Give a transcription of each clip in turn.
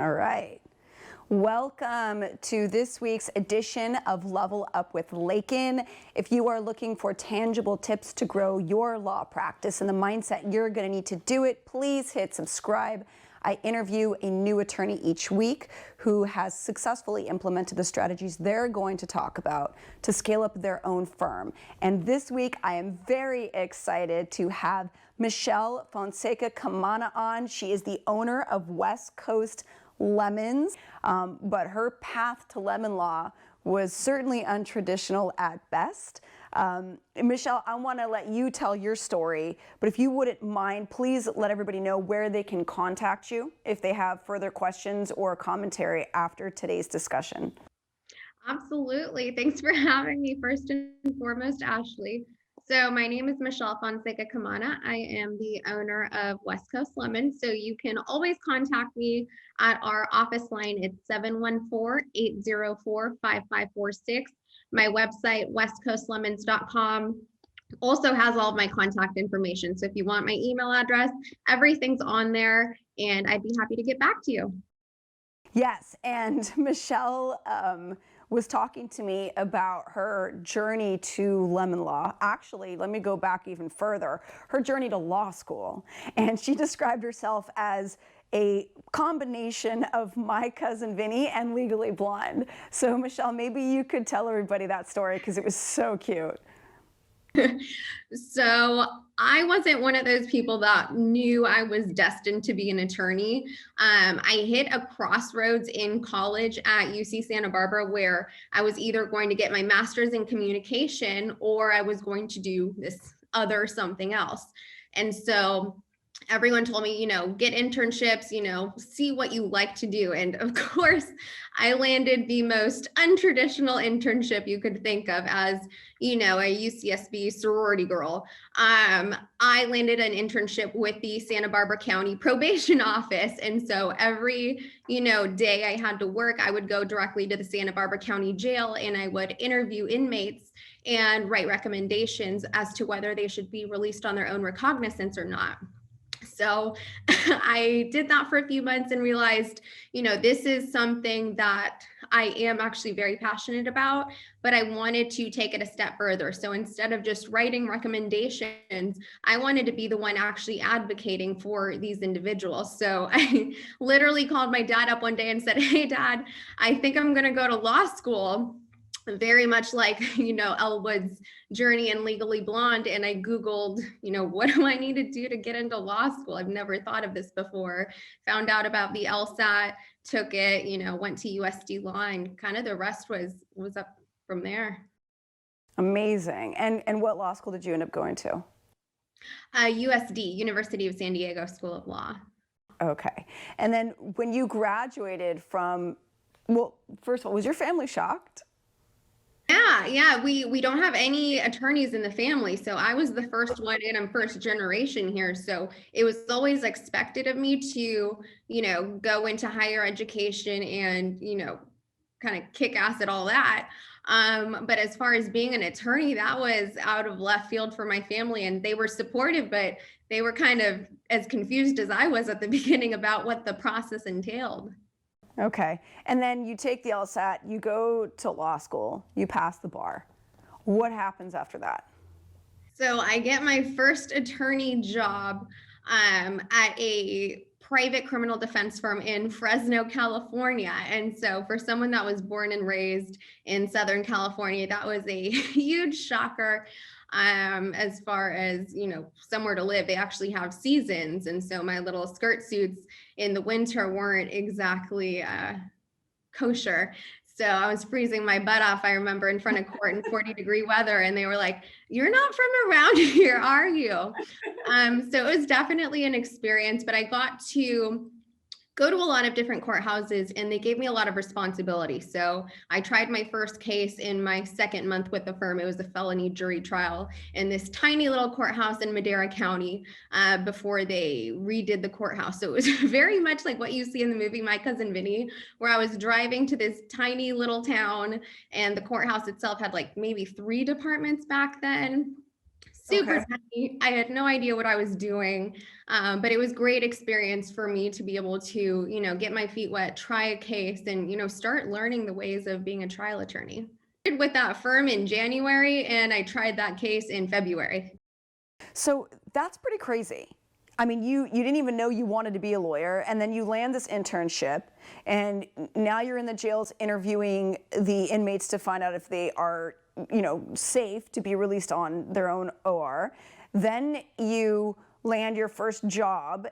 All right. Welcome to this week's edition of Level Up with Laiken. If you are looking for tangible tips to grow your law practice and the mindset you're going to need to do it, please hit subscribe. I interview a new attorney each week who has successfully implemented the strategies they're going to talk about to scale up their own firm. And this week, I am very excited to have Michelle Fonseca-Kamana on. She is the owner of West Coast Lemons, but her path to lemon law was certainly untraditional at best. Michelle, I want to let you tell your story, but if you wouldn't mind, please let everybody know where they can contact you if they have further questions or commentary after today's discussion. Absolutely. Thanks for having me first and foremost, Ashley. So my name is Michelle Fonseca-Kamana. I am the owner of West Coast Lemon. So you can always contact me at our office line. It's 714-804-5546. My website, westcoastlemons.com, also has all of my contact information. So if you want my email address, everything's on there, and I'd be happy to get back to you. Yes, and Michelle was talking to me about her journey to lemon law. Actually, let me go back even further, her journey to law school. And she described herself as a combination of My Cousin Vinny and Legally Blonde. So Michelle, maybe you could tell everybody that story because it was so cute. So I wasn't one of those people that knew I was destined to be an attorney. I hit a crossroads in college at UC Santa Barbara where I was either going to get my master's in communication or I was going to do this other something else. And so everyone told me, get internships, see what you like to do. And of course, I landed the most untraditional internship you could think of as, a UCSB sorority girl. I landed an internship with the Santa Barbara County Probation Office. And so every, day I had to work, I would go directly to the Santa Barbara County Jail and I would interview inmates and write recommendations as to whether they should be released on their own recognizance or not. So I did that for a few months and realized, this is something that I am actually very passionate about, but I wanted to take it a step further. So instead of just writing recommendations, I wanted to be the one actually advocating for these individuals. So I literally called my dad up one day and said, "Hey, Dad, I think I'm going to go to law school." Very much like, Elwood's journey in Legally Blonde. And I Googled, what do I need to do to get into law school? I've never thought of this before. Found out about the LSAT, took it, went to USD Law, and kind of the rest was up from there. Amazing. And what law school did you end up going to? USD, University of San Diego School of Law. Okay. And then when you graduated from, well, first of all, was your family shocked? Yeah, we don't have any attorneys in the family. So I was the first one in. I'm first generation here. So it was always expected of me to, go into higher education and, kind of kick ass at all that. But as far as being an attorney, that was out of left field for my family, and they were supportive, but they were kind of as confused as I was at the beginning about what the process entailed. Okay. And then you take the LSAT, you go to law school, you pass the bar. What happens after that? So I get my first attorney job at a private criminal defense firm in Fresno, California. And so for someone that was born and raised in Southern California, that was a huge shocker. As far as, somewhere to live, they actually have seasons. And so my little skirt suits in the winter weren't exactly kosher. So I was freezing my butt off, I remember, in front of court in 40-degree weather. And they were like, "You're not from around here, are you?" So it was definitely an experience, but I got to go to a lot of different courthouses, and they gave me a lot of responsibility. So I tried my first case in my second month with the firm. It was a felony jury trial in this tiny little courthouse in Madera County before they redid the courthouse. So it was very much like what you see in the movie My Cousin Vinny, where I was driving to this tiny little town, and the courthouse itself had like maybe 3 departments back then. super Okay. tiny. I had no idea what I was doing, but it was great experience for me to be able to, get my feet wet, try a case, and start learning the ways of being a trial attorney. With that firm in January, and I tried that case in February. So that's pretty crazy. I mean, you didn't even know you wanted to be a lawyer, and then you land this internship, and now you're in the jails interviewing the inmates to find out if they are, safe to be released on their own OR. Then you land your first job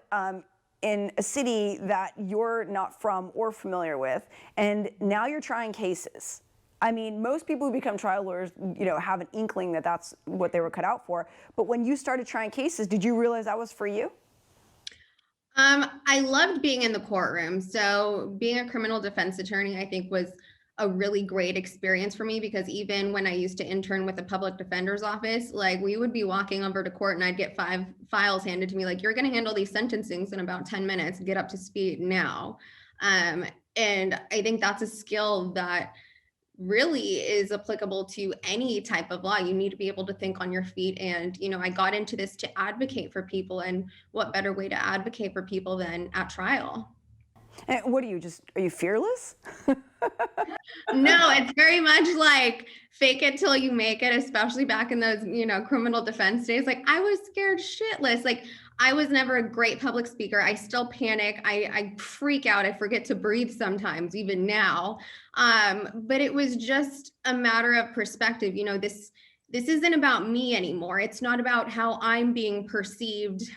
in a city that you're not from or familiar with, and now you're trying cases. I mean, most people who become trial lawyers, have an inkling that that's what they were cut out for. But when you started trying cases, did you realize that was for you? I loved being in the courtroom. So being a criminal defense attorney, I think was a really great experience for me because even when I used to intern with the public defender's office, like we would be walking over to court and I'd get 5 files handed to me, like, you're going to handle these sentencings in about 10 minutes, get up to speed now. Um, and I think that's a skill that really is applicable to any type of law. You need to be able to think on your feet. And, I got into this to advocate for people. And what better way to advocate for people than at trial? And what are you fearless? No, it's very much like fake it till you make it, especially back in those, criminal defense days. Like I was scared shitless. Like I was never a great public speaker. I still panic. I freak out. I forget to breathe sometimes, even now. But it was just a matter of perspective. This isn't about me anymore. It's not about how I'm being perceived,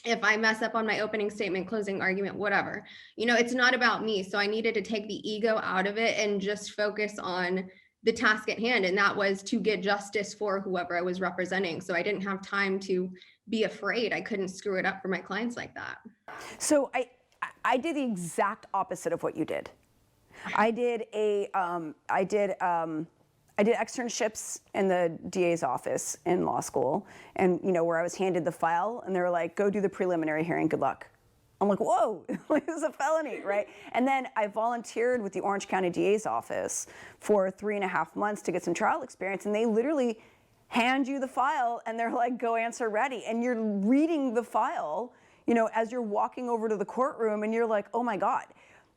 if I mess up on my opening statement, closing argument, whatever. It's not about me. So I needed to take the ego out of it and just focus on the task at hand. And that was to get justice for whoever I was representing. So I didn't have time to be afraid. I couldn't screw it up for my clients like that. So I did the exact opposite of what you did. I did I did externships in the DA's office in law school, and where I was handed the file, and they were like, "Go do the preliminary hearing. Good luck." I'm like, "Whoa, this is a felony, right?" And then I volunteered with the Orange County DA's office for 3.5 months to get some trial experience, and they literally hand you the file, and they're like, "Go answer ready," and you're reading the file, as you're walking over to the courtroom, and you're like, "Oh my God."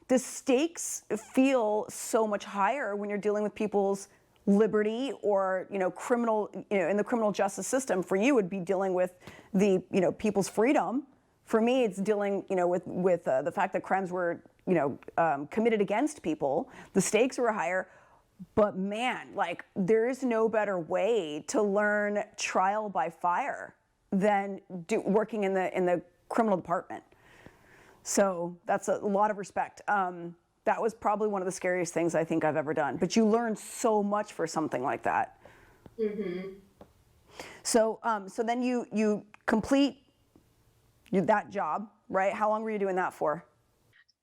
The stakes feel so much higher when you're dealing with people's liberty or criminal, in the criminal justice system. For you, would be dealing with the people's freedom. For me, it's dealing with the fact that crimes were committed against people. The stakes were higher. But man, like, there is no better way to learn trial by fire than working in the criminal department. So that's a lot of respect. That was probably one of the scariest things I think I've ever done. But you learn so much for something like that. Mm-hmm. So then you complete that job, right? How long were you doing that for?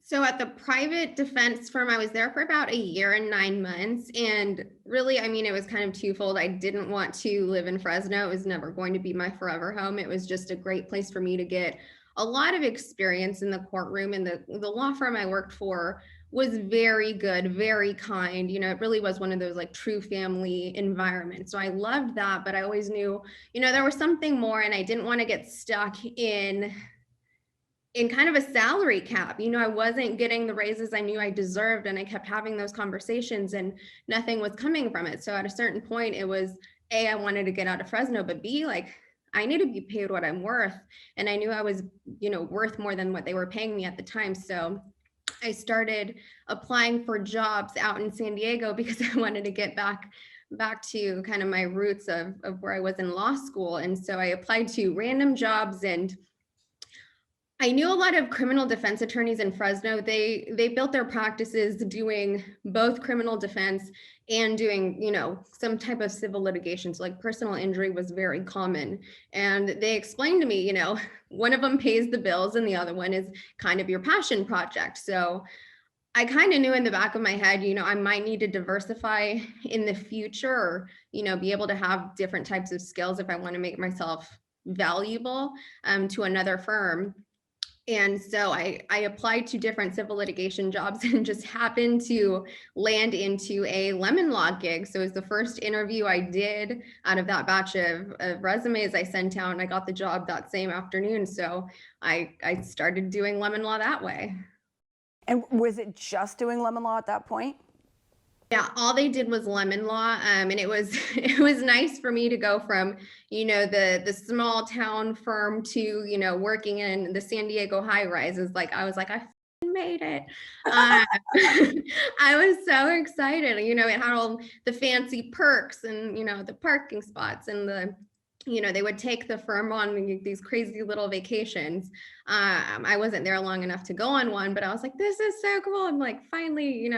So at the private defense firm, I was there for about 1 year and 9 months. And really, I mean, it was kind of twofold. I didn't want to live in Fresno. It was never going to be my forever home. It was just a great place for me to get a lot of experience in the courtroom. And the law firm I worked for was very good, very kind. It really was one of those like true family environments. So I loved that, but I always knew, there was something more, and I didn't want to get stuck in kind of a salary cap. I wasn't getting the raises I knew I deserved, and I kept having those conversations and nothing was coming from it. So at a certain point, it was A, I wanted to get out of Fresno, but B, like, I need to be paid what I'm worth. And I knew I was, worth more than what they were paying me at the time. So I started applying for jobs out in San Diego because I wanted to get back to kind of my roots of where I was in law school. And so I applied to random jobs, and I knew a lot of criminal defense attorneys in Fresno. They built their practices doing both criminal defense and doing, some type of civil litigation. So like personal injury was very common. And they explained to me, one of them pays the bills and the other one is kind of your passion project. So I kind of knew in the back of my head, I might need to diversify in the future, or, be able to have different types of skills if I want to make myself valuable to another firm. And so I applied to different civil litigation jobs and just happened to land into a lemon law gig. So it was the first interview I did out of that batch of resumes I sent out, and I got the job that same afternoon. So I started doing lemon law that way. And was it just doing lemon law at that point? Yeah, all they did was lemon law, and it was it was nice for me to go from, the small town firm to, working in the San Diego high rises. Like I was like, I made it. Uh, I was so excited. It had all the fancy perks and the parking spots and they would take the firm on these crazy little vacations. I wasn't there long enough to go on one, but I was like, this is so cool. I'm like, finally,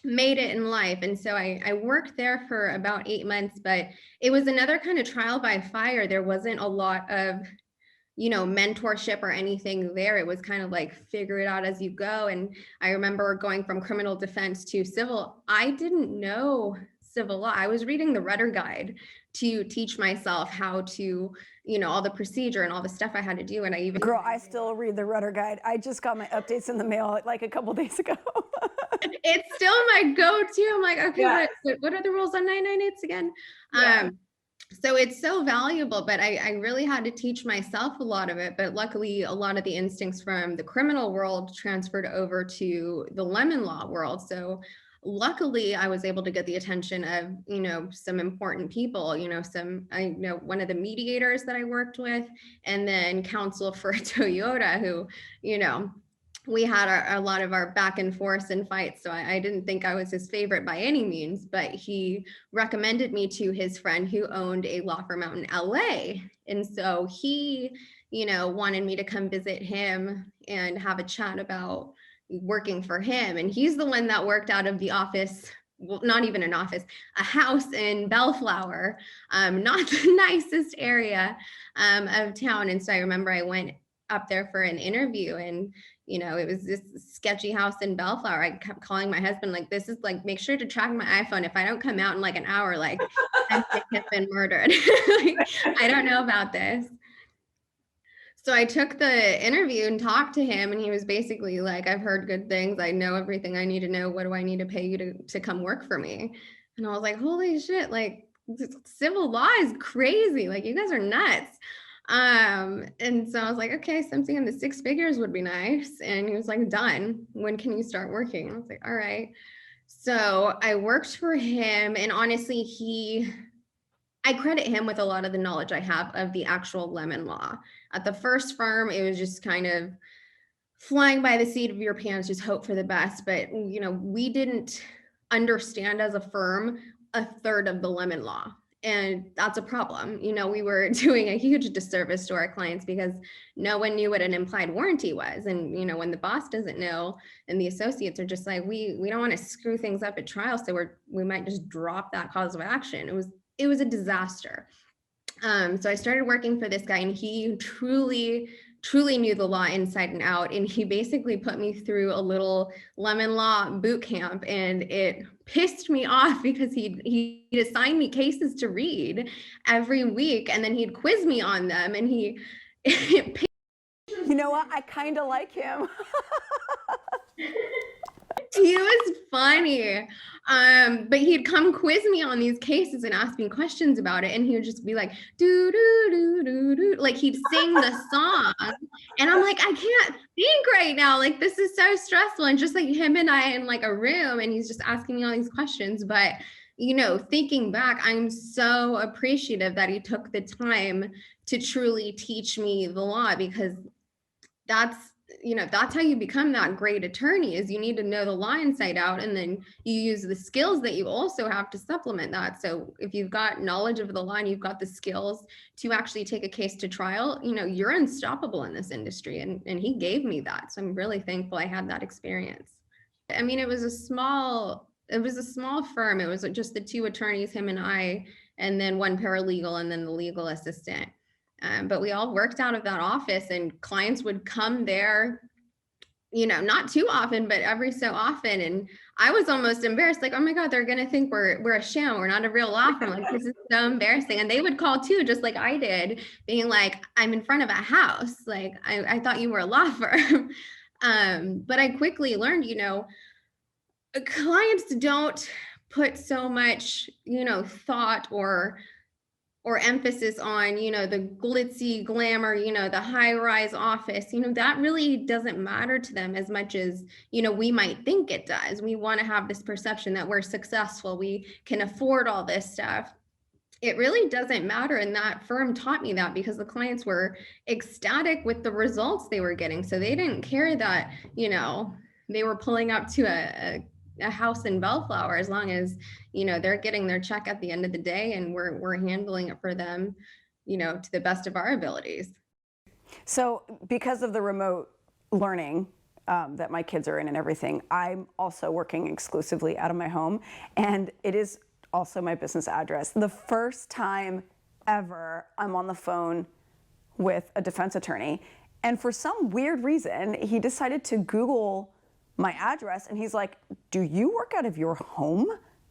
made it in life. And so I worked there for about 8 months, but it was another kind of trial by fire. There wasn't a lot of, mentorship or anything there. It was kind of like figure it out as you go. And I remember going from criminal defense to civil. I didn't know civil law. I was reading the Rudder Guide to teach myself how to, all the procedure and all the stuff I had to do. And Girl, I still read the Rudder Guide. I just got my updates in the mail like a couple days ago. It's still my go-to. I'm like, okay, Yeah. what are the rules on 998s again? Yeah. So it's so valuable, but I really had to teach myself a lot of it. But luckily, a lot of the instincts from the criminal world transferred over to the lemon law world. So luckily, I was able to get the attention of, some important people, one of the mediators that I worked with, and then counsel for Toyota, who, we had a lot of our back and forth and fights. So I didn't think I was his favorite by any means, but he recommended me to his friend who owned a law firm out in LA. And so he, wanted me to come visit him and have a chat about working for him. And he's the one that worked out of the office, well, not even an office, a house in Bellflower, not the nicest area of town. And so I remember I went up there for an interview, and it was this sketchy house in Bellflower. I kept calling my husband, like, this is like, make sure to track my iPhone. If I don't come out in like an hour, like I have been murdered. Like, I don't know about this. So I took the interview and talked to him, and he was basically like, I've heard good things. I know everything I need to know. What do I need to pay you to come work for me? And I was like, holy shit, like civil law is crazy. Like, you guys are nuts. And so I was like, okay, something in the 6 figures would be nice. And he was like, done. When can you start working? I was like, all right. So I worked for him, and honestly, I credit him with a lot of the knowledge I have of the actual lemon law. At the first firm, it was just kind of flying by the seat of your pants, just hope for the best. But, we didn't understand as a firm a third of the lemon law. And that's a problem. We were doing a huge disservice to our clients because no one knew what an implied warranty was. And, when the boss doesn't know and the associates are just like, we don't want to screw things up at trial. So we might just drop that cause of action. It was a disaster. So I started working for this guy, and he truly knew the law inside and out. And he basically put me through a little lemon law boot camp, and it pissed me off because he'd assign me cases to read every week, and then he'd quiz me on them, and he You know what? I kind of like him. he was funny. But he'd come quiz me on these cases and ask me questions about it. And he would just be like, do, do, do, do, do. Like, he'd sing the song. And I'm like, I can't think right now. Like, this is so stressful. And just like him and I in like a room, and he's just asking me all these questions. But, thinking back, I'm so appreciative that he took the time to truly teach me the law, because that's how you become that great attorney. Is you need to know the law inside out, and then you use the skills that you also have to supplement that. So if you've got knowledge of the law and you've got the skills to actually take a case to trial, you're unstoppable in this industry. And he gave me that. So I'm really thankful I had that experience. I mean, it was a small firm. It was just the 2 attorneys, him and I, and then 1 paralegal, and then the legal assistant. But we all worked out of that office, and clients would come there, not too often, but every so often. And I was almost embarrassed, like, oh my God, they're gonna think we're a sham, we're not a real law firm. Like, this is so embarrassing. And they would call too, just like I did, being like, I'm in front of a house. Like, I thought you were a law firm. But I quickly learned, clients don't put so much, thought or emphasis on, the glitzy glamour, the high rise office, that really doesn't matter to them as much as, we might think it does. We want to have this perception that we're successful, we can afford all this stuff. It really doesn't matter. And that firm taught me that because the clients were ecstatic with the results they were getting. So they didn't care that, they were pulling up to a house in Bellflower, as long as, they're getting their check at the end of the day and we're handling it for them, to the best of our abilities. So because of the remote learning that my kids are in and everything, I'm also working exclusively out of my home, and it is also my business address. The first time ever I'm on the phone with a defense attorney, and for some weird reason, he decided to Google my address, and he's like, do you work out of your home?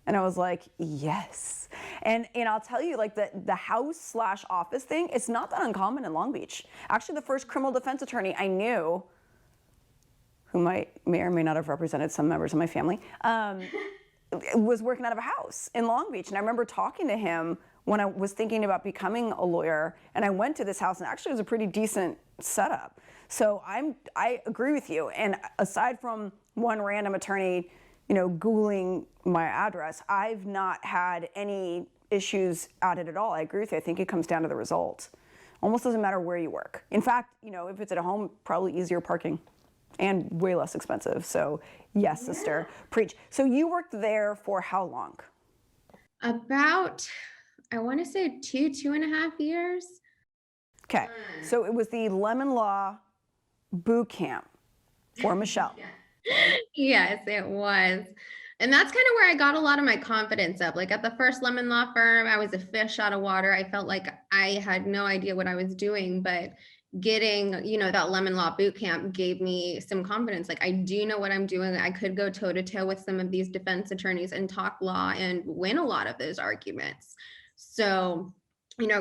And I was like, yes. And I'll tell you, like, the house/office thing, it's not that uncommon in Long Beach. Actually, the first criminal defense attorney I knew, who may or may not have represented some members of my family, was working out of a house in Long Beach. And I remember talking to him when I was thinking about becoming a lawyer, and I went to this house, and actually it was a pretty decent setup. So I agree with you. And aside from one random attorney, Googling my address, I've not had any issues at it at all. I agree with you. I think it comes down to the result. Almost doesn't matter where you work. In fact, if it's at a home, probably easier parking and way less expensive. So yes, sister, preach. So you worked there for how long? About, I want to say 2.5 years. Okay, so it was the Lemon Law boot camp for Michelle. Yes, it was. And that's kind of where I got a lot of my confidence up. Like at the first lemon law firm, I was a fish out of water. I felt like I had no idea what I was doing, but getting, that lemon law boot camp gave me some confidence. Like, I do know what I'm doing. I could go toe to toe with some of these defense attorneys and talk law and win a lot of those arguments. So,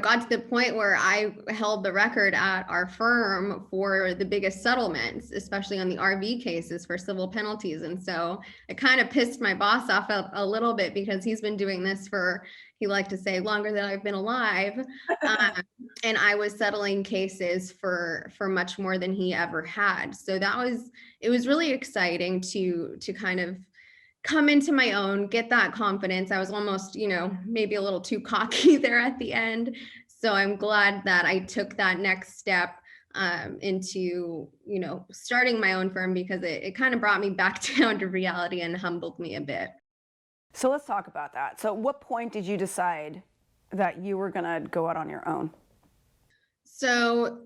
got to the point where I held the record at our firm for the biggest settlements, especially on the RV cases for civil penalties. And so it kind of pissed my boss off a little bit, because he's been doing this for, he liked to say, longer than I've been alive. And I was settling cases for much more than he ever had. So it was really exciting to kind of come into my own, get that confidence. I was almost, maybe a little too cocky there at the end. So I'm glad that I took that next step into, starting my own firm, because it kind of brought me back down to reality and humbled me a bit. So let's talk about that. So at what point did you decide that you were going to go out on your own? So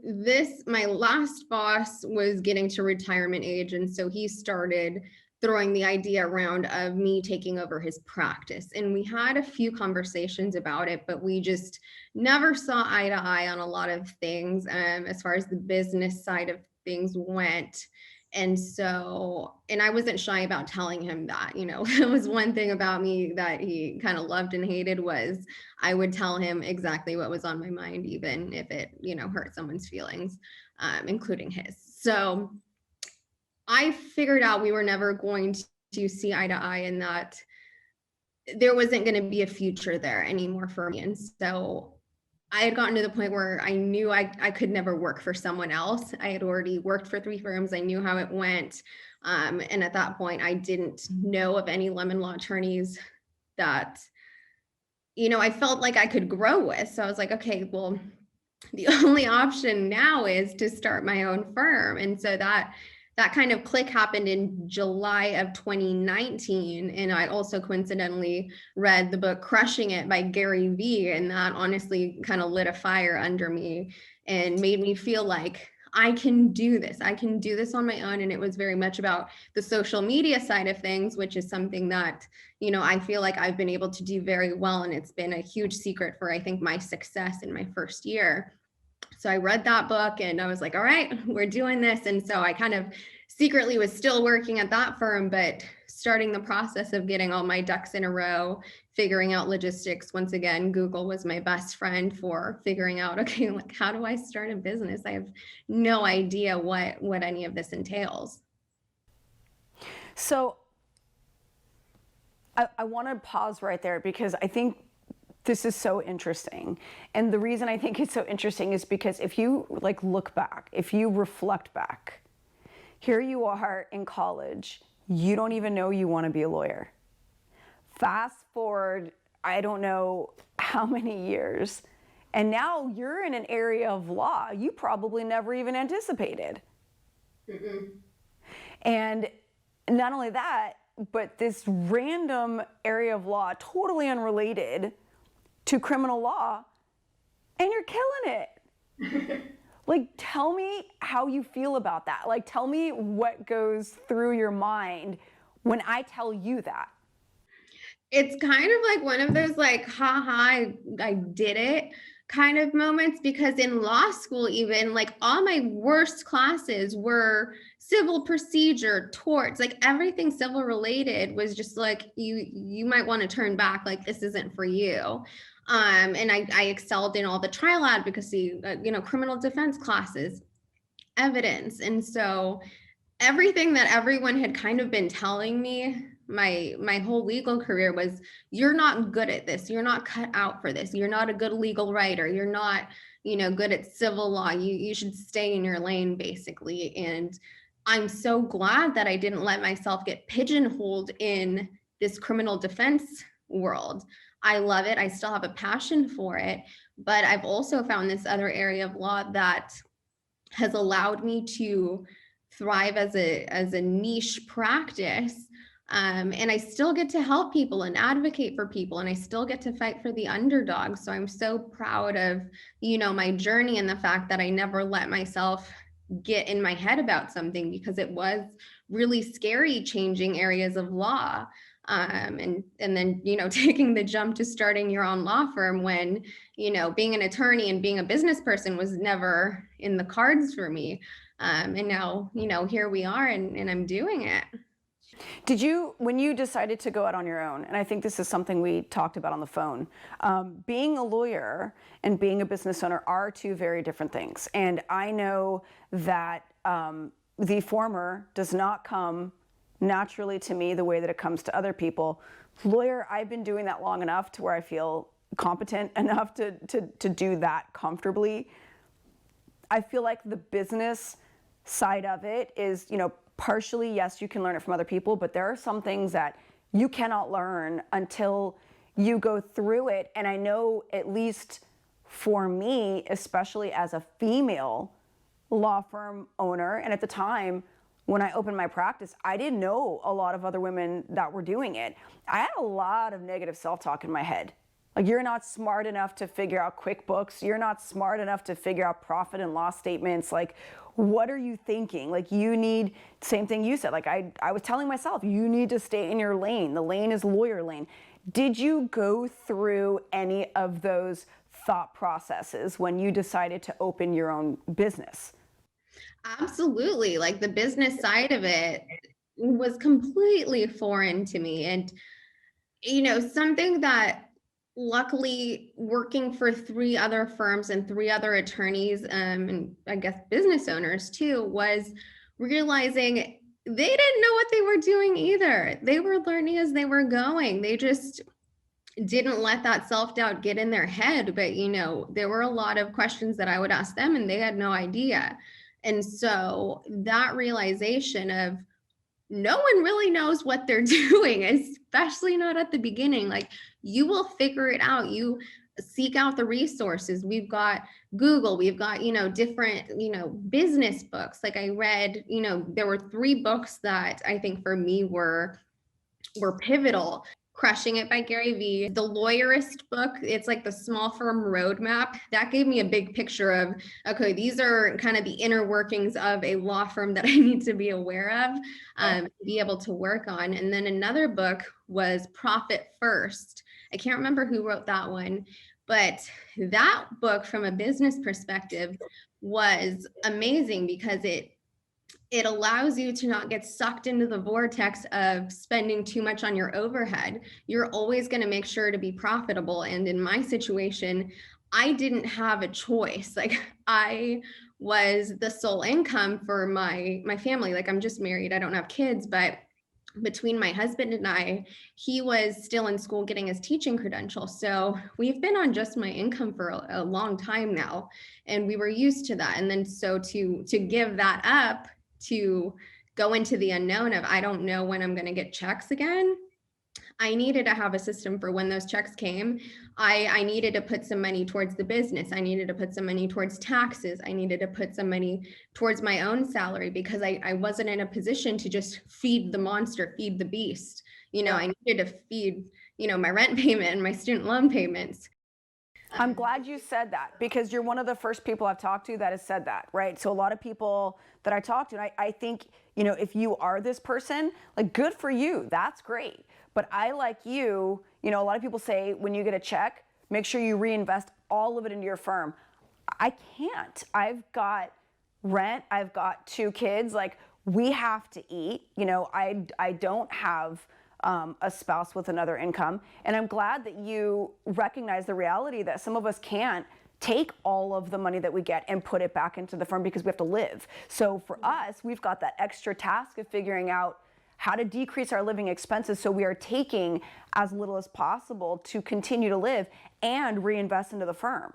my last boss was getting to retirement age. And so he started throwing the idea around of me taking over his practice. And we had a few conversations about it, but we just never saw eye to eye on a lot of things as far as the business side of things went. And so, and I wasn't shy about telling him that, it was one thing about me that he kind of loved and hated, was I would tell him exactly what was on my mind, even if it, hurt someone's feelings, including his. So I figured out we were never going to see eye to eye, and that there wasn't going to be a future there anymore for me. And so I had gotten to the point where I knew I could never work for someone else. I had already worked for 3 firms. I knew how it went. And at that point, I didn't know of any lemon law attorneys that, I felt like I could grow with. So I was like, okay, well, the only option now is to start my own firm. And so that kind of click happened in July of 2019. And I also coincidentally read the book Crushing It by Gary Vee. And that honestly kind of lit a fire under me and made me feel like I can do this. I can do this on my own. And it was very much about the social media side of things, which is something that, I feel like I've been able to do very well. And it's been a huge secret for, I think, my success in my first year. So I read that book and I was like, all right, we're doing this. And so I kind of secretly was still working at that firm, but starting the process of getting all my ducks in a row, figuring out logistics. Once again, Google was my best friend for figuring out, okay, like how do I start a business? I have no idea what any of this entails. So I want to pause right there because I think this is so interesting. And the reason I think it's so interesting is because if you like look back, if you reflect back, here you are in college, you don't even know you want to be a lawyer. Fast forward, I don't know how many years, and now you're in an area of law you probably never even anticipated. Mm-mm. And not only that, but this random area of law, totally unrelated to criminal law, and you're killing it. Like, tell me how you feel about that. Like, tell me what goes through your mind when I tell you that. It's kind of like one of those like, haha, I did it kind of moments, because in law school, even like all my worst classes were civil procedure, torts, like everything civil related was just like, you might want to turn back, like this isn't for you. And I excelled in all the trial advocacy, criminal defense classes, evidence. And so everything that everyone had kind of been telling me my whole legal career was, you're not good at this, you're not cut out for this, you're not a good legal writer, you're not good at civil law, you should stay in your lane, basically. And I'm so glad that I didn't let myself get pigeonholed in this criminal defense world. I love it, I still have a passion for it, but I've also found this other area of law that has allowed me to thrive as a niche practice. And I still get to help people and advocate for people, and I still get to fight for the underdog. So I'm so proud of, my journey, and the fact that I never let myself get in my head about something, because it was really scary changing areas of law. And then, taking the jump to starting your own law firm when, being an attorney and being a business person was never in the cards for me. And now, here we are, and I'm doing it. Did you, when you decided to go out on your own, and I think this is something we talked about on the phone, being a lawyer and being a business owner are two very different things. And I know that the former does not come naturally to me the way that it comes to other people. Lawyer, I've been doing that long enough to where I feel competent enough to do that comfortably. I feel like the business side of it is, partially, yes, you can learn it from other people, but there are some things that you cannot learn until you go through it. And I know, at least for me, especially as a female law firm owner, and at the time when I opened my practice, I didn't know a lot of other women that were doing it. I had a lot of negative self-talk in my head. Like, you're not smart enough to figure out QuickBooks. You're not smart enough to figure out profit and loss statements. Like, what are you thinking? Like, you need, same thing you said. Like, I was telling myself, you need to stay in your lane. The lane is lawyer lane. Did you go through any of those thought processes when you decided to open your own business? Absolutely. Like, the business side of it was completely foreign to me. And, something that, luckily, working for 3 other firms and 3 other attorneys, and I guess business owners too, was realizing they didn't know what they were doing either. They were learning as they were going. They just didn't let that self-doubt get in their head. But, there were a lot of questions that I would ask them, and they had no idea. And so that realization of, no one really knows what they're doing, especially not at the beginning. Like, you will figure it out. You seek out the resources. We've got Google, we've got, different, business books. Like, I read, there were 3 books that I think for me were pivotal. Crushing It by Gary Vee, The Lawyerist book, it's like the small firm roadmap. That gave me a big picture of, okay, these are kind of the inner workings of a law firm that I need to be aware of, be able to work on. And then another book was Profit First. I can't remember who wrote that one, but that book, from a business perspective, was amazing because it allows you to not get sucked into the vortex of spending too much on your overhead. You're always going to make sure to be profitable. And in my situation, I didn't have a choice. Like I was the sole income for my family. Like I'm just married. I don't have kids, but between my husband and I, he was still in school getting his teaching credential. So we've been on just my income for a long time now, and we were used to that. And then so to give that up, to go into the unknown of I don't know when I'm going to get checks again, I needed to have a system for when those checks came. I needed to put some money towards the business. I needed to put some money towards taxes. I needed to put some money towards my own salary because I wasn't in a position to just feed the monster, feed the beast. I needed to feed, my rent payment and my student loan payments. I'm glad you said that because you're one of the first people I've talked to that has said that, right? So a lot of people that I talk to, and I think, if you are this person, like good for you, that's great. But I, like you, a lot of people say when you get a check, make sure you reinvest all of it into your firm. I can't. I've got rent, I've got 2 kids, like we have to eat. I don't have a spouse with another income. And I'm glad that you recognize the reality that some of us can't take all of the money that we get and put it back into the firm because we have to live. So for us, we've got that extra task of figuring out how to decrease our living expenses so we are taking as little as possible to continue to live and reinvest into the firm,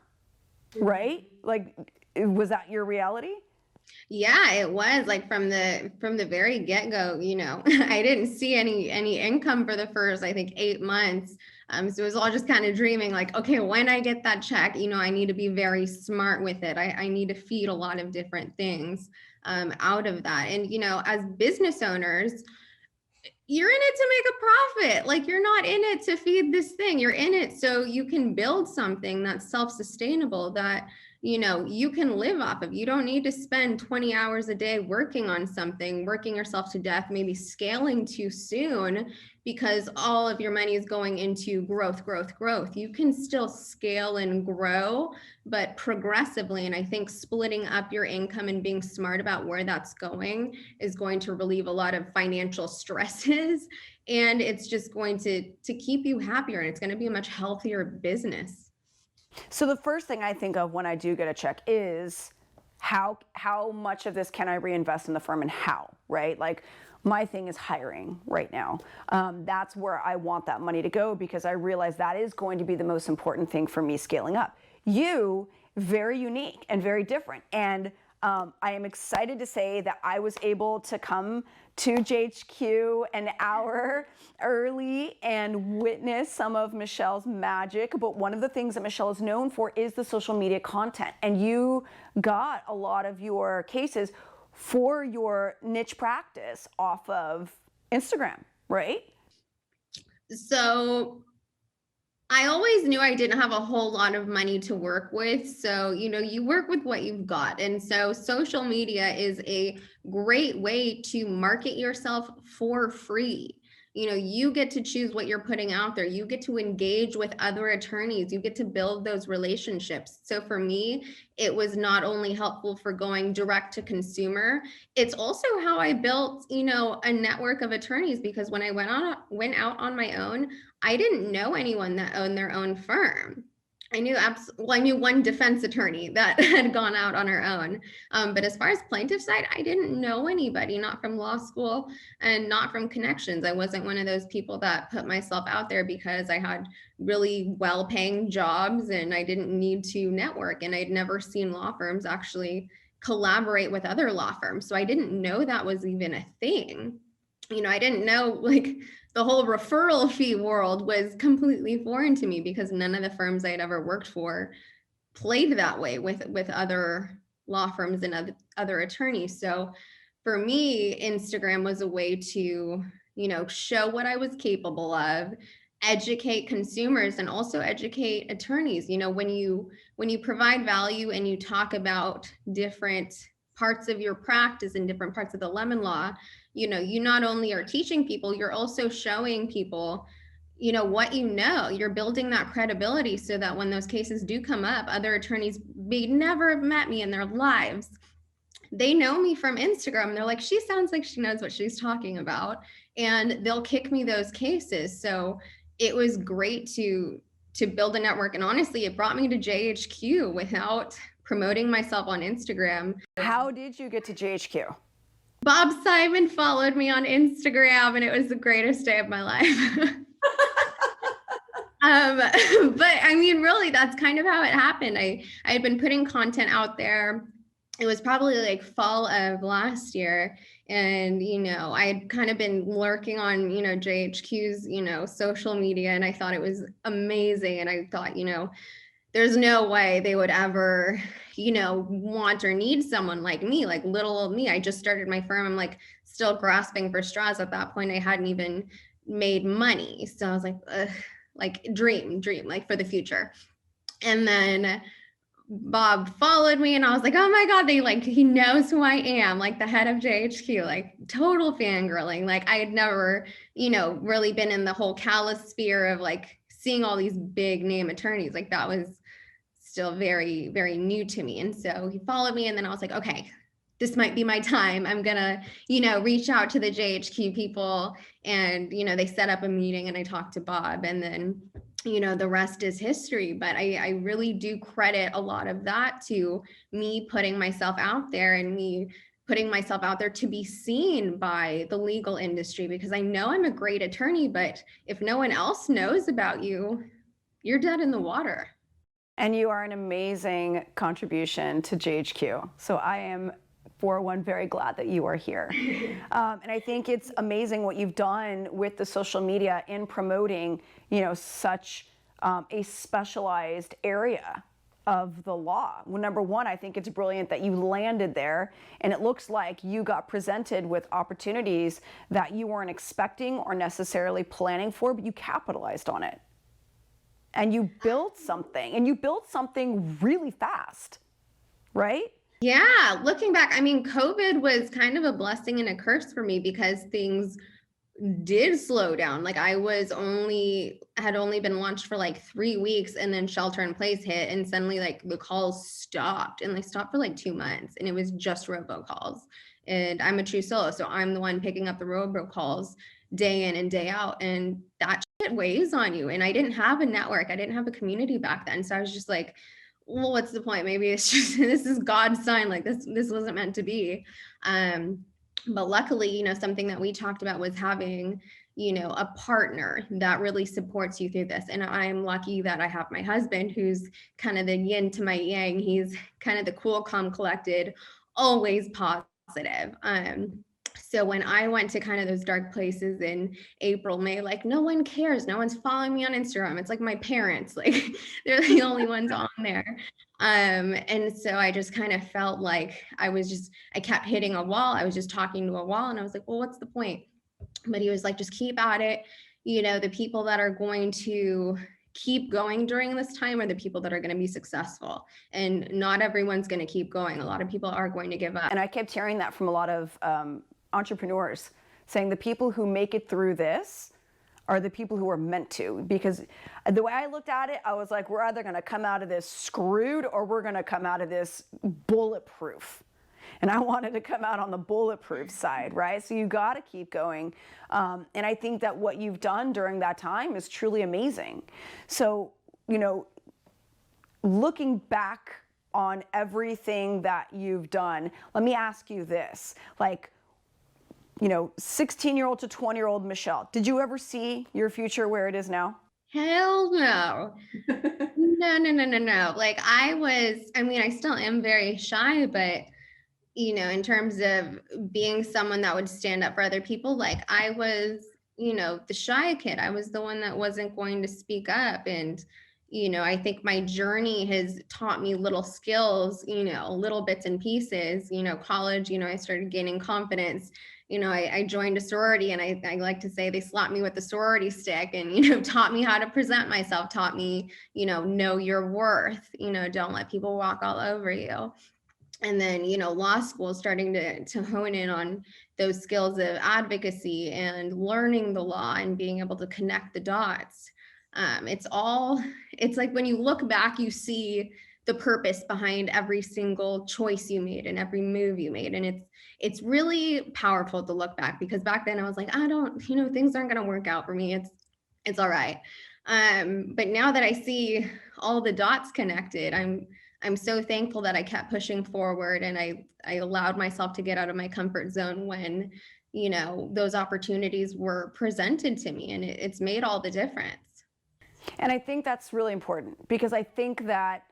right? Like, was that your reality? Yeah, it was like from the very get-go, I didn't see any income for the first, I think, 8 months. So it was all just kind of dreaming like, okay, when I get that check, I need to be very smart with it. I need to feed a lot of different things out of that. And, as business owners, you're in it to make a profit. Like you're not in it to feed this thing. You're in it so you can build something that's self-sustainable that, you can live off of. You don't need to spend 20 hours a day working on something, working yourself to death, maybe scaling too soon because all of your money is going into growth, growth, growth. You can still scale and grow, but progressively. And I think splitting up your income and being smart about where that's going is going to relieve a lot of financial stresses. And it's just going to keep you happier, and it's going to be a much healthier business. So the first thing I think of when I do get a check is how much of this can I reinvest in the firm and how, right? Like my thing is hiring right now. That's where I want that money to go because I realize that is going to be the most important thing for me scaling up. You, very unique and very different. And I am excited to say that I was able to come to JHQ an hour early and witness some of Michelle's magic. But one of the things that Michelle is known for is the social media content. And you got a lot of your cases for your niche practice off of Instagram, right? So I always knew I didn't have a whole lot of money to work with. So, you work with what you've got. And so social media is a great way to market yourself for free. You get to choose what you're putting out there. You get to engage with other attorneys. You get to build those relationships. So for me, it was not only helpful for going direct to consumer, it's also how I built, a network of attorneys because when I went out on my own, I didn't know anyone that owned their own firm. I knew one defense attorney that had gone out on her own. But as far as plaintiff side, I didn't know anybody, not from law school and not from connections. I wasn't one of those people that put myself out there because I had really well-paying jobs and I didn't need to network. And I'd never seen law firms actually collaborate with other law firms. So I didn't know that was even a thing. I didn't know like the whole referral fee world was completely foreign to me because none of the firms I'd ever worked for played that way with other law firms and other attorneys. So for me, Instagram was a way to, show what I was capable of, educate consumers and also educate attorneys. When you provide value and you talk about different parts of your practice and different parts of the lemon law, you not only are teaching people, you're also showing people, what you're building that credibility so that when those cases do come up, other attorneys may never have met me in their lives. they know me from Instagram. They're like, she sounds like she knows what she's talking about. And they'll kick me those cases. So it was great to build a network. And honestly, it brought me to JHQ without promoting myself on Instagram. How did you get to JHQ? Bob Simon followed me on Instagram, and it was the greatest day of my life. But I mean, really, that's kind of how it happened. I had been putting content out there. It was probably like fall of last year. And, I had kind of been lurking on, JHQ's, social media, and I thought it was amazing. And I thought, there's no way they would ever, want or need someone like me, like little old me. I just started my firm. I'm like still grasping for straws. At that point, I hadn't even made money. So I was like, ugh, like dream, like for the future. And then Bob followed me, and I was like, oh my God, he knows who I am, like the head of JHQ, like total fangirling. Like I had never, really been in the whole callous sphere of like seeing all these big name attorneys. Like that was still very, very new to me. And so he followed me, and then I was like, okay, this might be my time. I'm gonna, reach out to the JHQ people. And, they set up a meeting, and I talked to Bob, and then, the rest is history. But I really do credit a lot of that to me putting myself out there, and me putting myself out there to be seen by the legal industry, because I know I'm a great attorney, but if no one else knows about you, you're dead in the water. And you are an amazing contribution to JHQ. So I am, for one, very glad that you are here. And I think it's amazing what you've done with the social media in promoting, such a specialized area of the law. Well, number one, I think it's brilliant that you landed there, and it looks like you got presented with opportunities that you weren't expecting or necessarily planning for, but you capitalized on it. And you built something really fast, right? Yeah, looking back, I mean, COVID was kind of a blessing and a curse for me, because things did slow down. Like I had only been launched for like 3 weeks, and then shelter in place hit, and suddenly like the calls stopped, and they stopped for like 2 months, and it was just robocalls. And I'm a true solo, so I'm the one picking up the robocalls day in and day out, and that shit weighs on you. And I didn't have a network, I didn't have a community back then, so I was just like, well, what's the point? Maybe it's just this is God's sign, like this wasn't meant to be. But luckily, something that we talked about was having, a partner that really supports you through this. And I'm lucky that I have my husband, who's kind of the yin to my yang. He's kind of the cool, calm, collected, always positive. So when I went to kind of those dark places in April, May, like no one cares. No one's following me on Instagram. It's like my parents, like they're the only ones on there. And so I just kind of felt like I kept hitting a wall. I was just talking to a wall, and I was like, well, what's the point? But he was like, just keep at it. The people that are going to keep going during this time are the people that are going to be successful, and not everyone's going to keep going. A lot of people are going to give up. And I kept hearing that from a lot of entrepreneurs, saying the people who make it through this are the people who are meant to. Because the way I looked at it, I was like, we're either going to come out of this screwed, or we're going to come out of this bulletproof. And I wanted to come out on the bulletproof side, right? So you got to keep going. And I think that what you've done during that time is truly amazing. So, looking back on everything that you've done, let me ask you this. 16-year-old to 20-year-old Michelle, did you ever see your future where it is now? Hell no. No. Like I still am very shy, but in terms of being someone that would stand up for other people, like I was, the shy kid. I was the one that wasn't going to speak up. And, I think my journey has taught me little skills, little bits and pieces. College, I started gaining confidence. I joined a sorority, and I like to say they slapped me with the sorority stick, and, taught me how to present myself, taught me, know your worth, don't let people walk all over you. And then, law school, starting to hone in on those skills of advocacy and learning the law and being able to connect the dots. It's like when you look back, you see the purpose behind every single choice you made and every move you made. And it's really powerful to look back, because back then I was like, I don't, things aren't going to work out for me. It's all right. But now that I see all the dots connected, I'm so thankful that I kept pushing forward, and I allowed myself to get out of my comfort zone when, those opportunities were presented to me, and it's made all the difference. And I think that's really important, because I think that,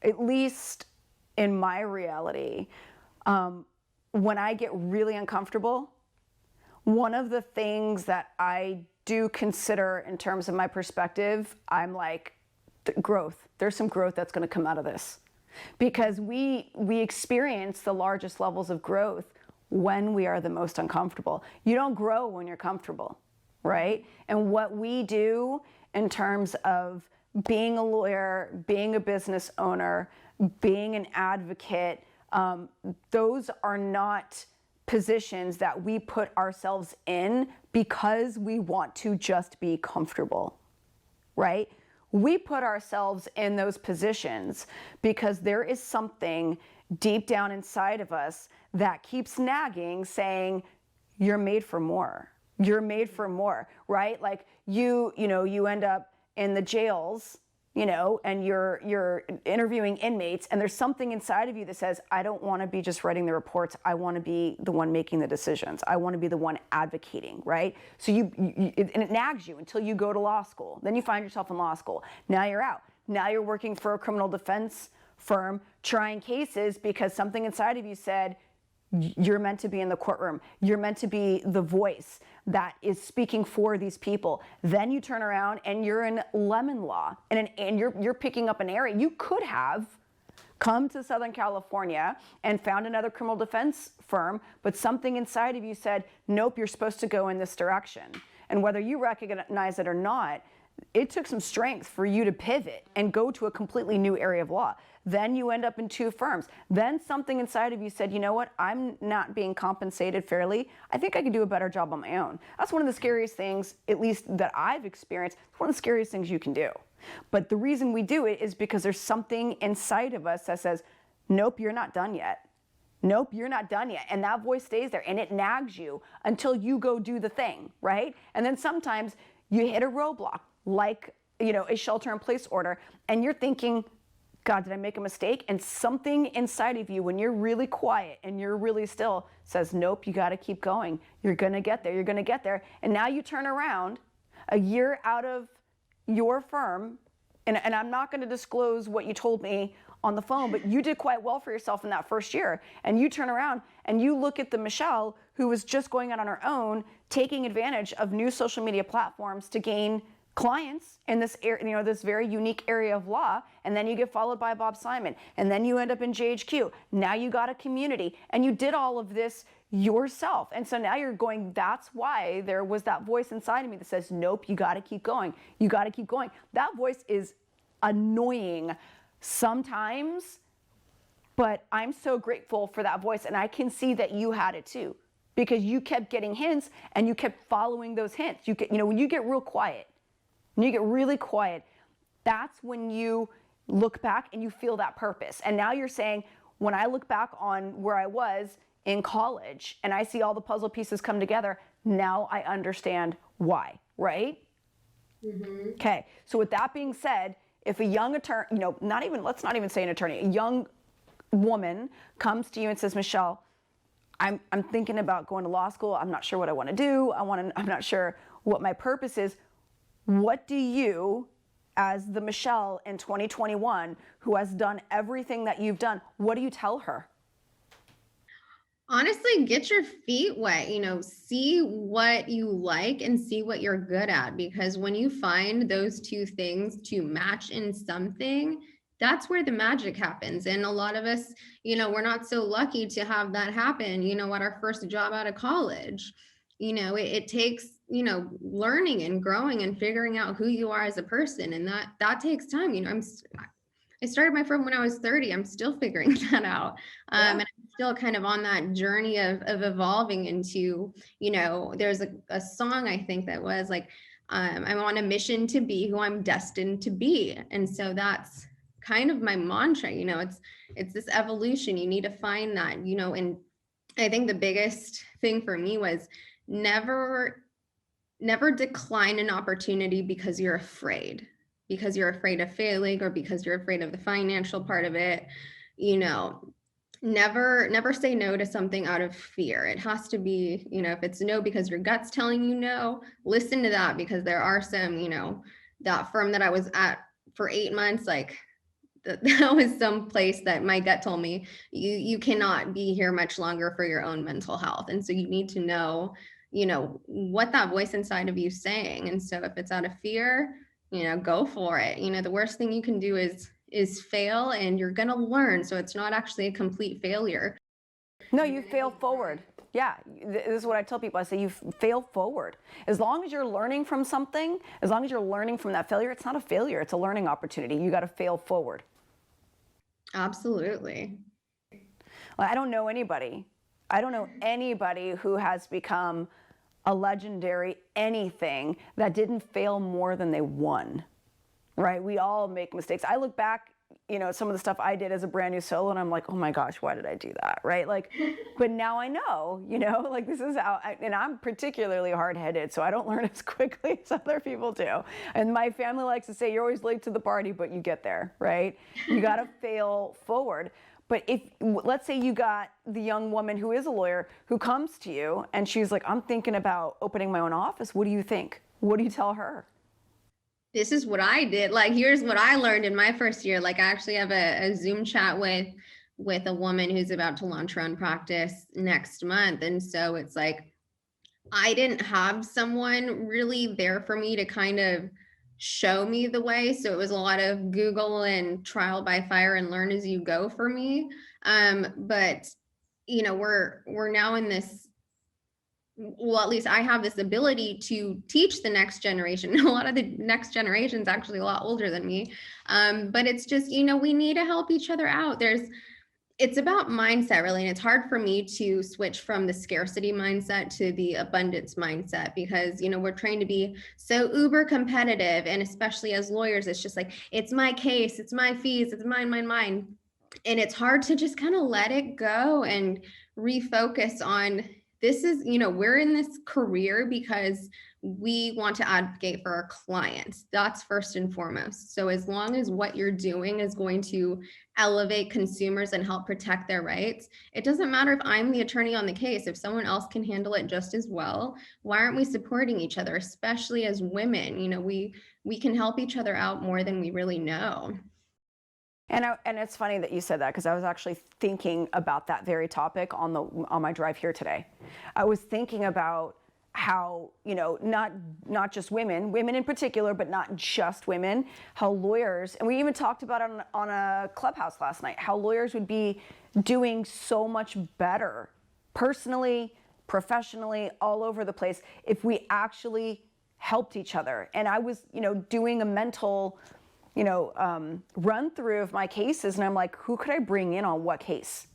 at least in my reality, when I get really uncomfortable, one of the things that I do consider in terms of my perspective, I'm like, growth. There's some growth that's going to come out of this, because we experience the largest levels of growth when we are the most uncomfortable. You don't grow when you're comfortable, right? And what we do in terms of being a lawyer, being a business owner, being an advocate, those are not positions that we put ourselves in because we want to just be comfortable, right? We put ourselves in those positions because there is something deep down inside of us that keeps nagging, saying, you're made for more. You're made for more, right? Like you end up in the jails, and you're interviewing inmates, and there's something inside of you that says, I don't want to be just writing the reports. I want to be the one making the decisions. I want to be the one advocating, right? So and it nags you until you go to law school. Then you find yourself in law school. Now you're out. Now you're working for a criminal defense firm, trying cases because something inside of you said, you're meant to be in the courtroom. You're meant to be the voice that is speaking for these people. Then you turn around and you're in lemon law, and you're picking up an area. You could have come to Southern California and found another criminal defense firm, but something inside of you said, nope, you're supposed to go in this direction. And whether you recognize it or not, it took some strength for you to pivot and go to a completely new area of law. Then you end up in two firms. Then something inside of you said, you know what, I'm not being compensated fairly. I think I can do a better job on my own. That's one of the scariest things, at least that I've experienced. It's one of the scariest things you can do. But the reason we do it is because there's something inside of us that says, nope, you're not done yet. Nope, you're not done yet. And that voice stays there and it nags you until you go do the thing, right? And then sometimes you hit a roadblock, like, a shelter-in-place order, and you're thinking, God, did I make a mistake? And something inside of you, when you're really quiet and you're really still, says, nope, you got to keep going. You're going to get there. You're going to get there. And now you turn around a year out of your firm, and I'm not going to disclose what you told me on the phone, but you did quite well for yourself in that first year. And you turn around and you look at the Michelle who was just going out on her own, taking advantage of new social media platforms to gain clients in this area, this very unique area of law, and then you get followed by Bob Simon, and then you end up in JHQ. Now you got a community, and you did all of this yourself. And so now you're going, that's why there was that voice inside of me that says, nope, you got to keep going. You got to keep going. That voice is annoying sometimes, but I'm so grateful for that voice, and I can see that you had it too, because you kept getting hints and you kept following those hints. When you get real quiet, when you get really quiet, that's when you look back and you feel that purpose. And now you're saying, when I look back on where I was in college and I see all the puzzle pieces come together, now I understand why, right? Mm-hmm. Okay, so with that being said, if a young attorney, let's not even say an attorney, a young woman comes to you and says, Michelle, I'm thinking about going to law school. I'm not sure what I want to do. I'm not sure what my purpose is. What do you, as the Michelle in 2021, who has done everything that you've done, what do you tell her? Honestly, get your feet wet, see what you like and see what you're good at, because when you find those two things to match in something, that's where the magic happens. And a lot of us, we're not so lucky to have that happen, at our first job out of college. It takes, learning and growing and figuring out who you are as a person. And that takes time. I started my firm when I was 30. I'm still figuring that out. And I'm still kind of on that journey of evolving into, there's a song I think that was like, I'm on a mission to be who I'm destined to be. And so that's kind of my mantra, it's this evolution. You need to find that, and I think the biggest thing for me was never decline an opportunity because you're afraid, of failing, or because you're afraid of the financial part of it. Never say no to something out of fear. It has to be, if it's no because your gut's telling you no, listen to that, because there are some, that firm that I was at for 8 months, like that was some place that my gut told me you cannot be here much longer for your own mental health. And so you need to know, what that voice inside of you is saying. And so if it's out of fear, go for it. The worst thing you can do is fail, and you're going to learn. So it's not actually a complete failure. No, you fail forward. Yeah, this is what I tell people. I say you fail forward. As long as you're learning from something, as long as you're learning from that failure, it's not a failure, it's a learning opportunity. You got to fail forward. Absolutely. Well, I don't know anybody who has become a legendary anything that didn't fail more than they won, right? We all make mistakes. I look back, some of the stuff I did as a brand new solo, and I'm like, oh my gosh, why did I do that, right? Like, but now I know, like this is how, and I'm particularly hard-headed, so I don't learn as quickly as other people do. And my family likes to say, you're always late to the party, but you get there, right? You got to fail forward. But if, let's say you got the young woman who is a lawyer who comes to you and she's like, I'm thinking about opening my own office. What do you think? What do you tell her? This is what I did. Like, here's what I learned in my first year. Like, I actually have a Zoom chat with a woman who's about to launch her own practice next month. And so it's like, I didn't have someone really there for me to kind of show me the way. So it was a lot of Google and trial by fire and learn as you go for me. But we're now in this, well, at least I have this ability to teach the next generation. A lot of the next generation is actually a lot older than me. But it's just, we need to help each other out. It's about mindset, really. And it's hard for me to switch from the scarcity mindset to the abundance mindset, because, we're trained to be so uber competitive. And especially as lawyers, it's just like, it's my case, it's my fees, it's mine. And it's hard to just kind of let it go and refocus on, this is, we're in this career because we want to advocate for our clients. That's first and foremost. So as long as what you're doing is going to elevate consumers and help protect their rights, it doesn't matter if I'm the attorney on the case. If someone else can handle it just as well, why aren't we supporting each other? Especially as women, we can help each other out more than we really know. And it's funny that you said that, because I was actually thinking about that very topic on my drive here today. I was thinking about how, not just women in particular, but not just women, how lawyers, and we even talked about it on a Clubhouse last night, how lawyers would be doing so much better personally, professionally, all over the place, if we actually helped each other. And I was, doing a mental run through of my cases, and I'm like, who could I bring in on what case?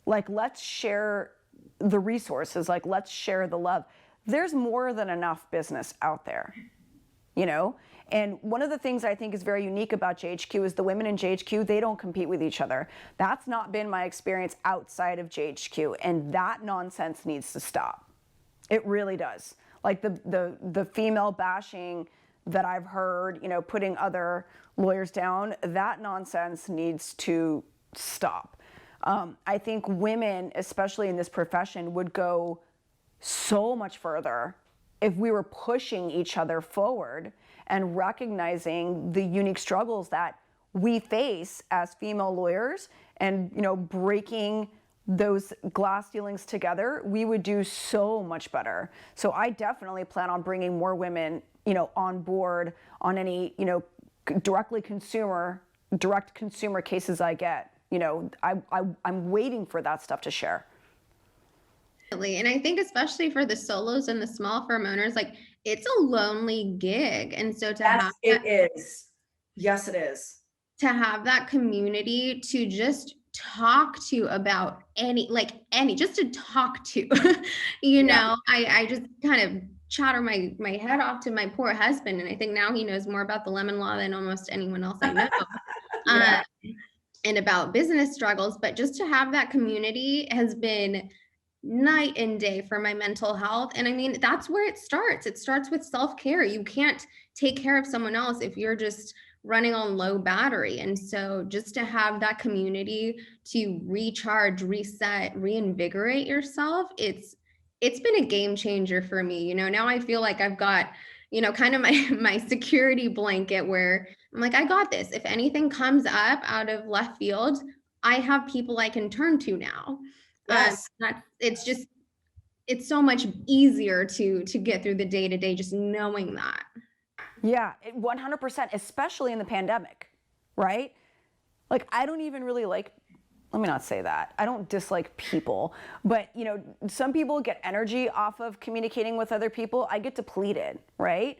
Like, let's share the resources, like, let's share the love. There's more than enough business out there, And one of the things I think is very unique about JHQ is the women in JHQ, they don't compete with each other. That's not been my experience outside of JHQ, and that nonsense needs to stop. It really does. Like the female bashing that I've heard, putting other lawyers down, that nonsense needs to stop. I think women, especially in this profession, would go so much further if we were pushing each other forward and recognizing the unique struggles that we face as female lawyers, and breaking those glass ceilings together, we would do so much better. So I definitely plan on bringing more women on board on any direct consumer cases I get. I'm waiting for that stuff to share. And I think especially for the solos and the small firm owners, like, it's a lonely gig. And so it is. Yes, it is. To have that community to just talk to about just to talk to, I just kind of chatter my head off to my poor husband. And I think now he knows more about the lemon law than almost anyone else I know. Yeah. And about business struggles, but just to have that community has been night and day for my mental health. And I mean, that's where it starts. It starts with self-care. You can't take care of someone else if you're just running on low battery. And so just to have that community to recharge, reset, reinvigorate yourself, it's been a game changer for me. You know, now I feel like I've got, you know, kind of my security blanket where I'm like, I got this. If anything comes up out of left field, I have people I can turn to now. Yes. It's so much easier to get through the day to day just knowing that. Yeah, 100%, especially in the pandemic, right? Like, I don't even really like, let me not say that. I don't dislike people, but you know, some people get energy off of communicating with other people. I get depleted, right?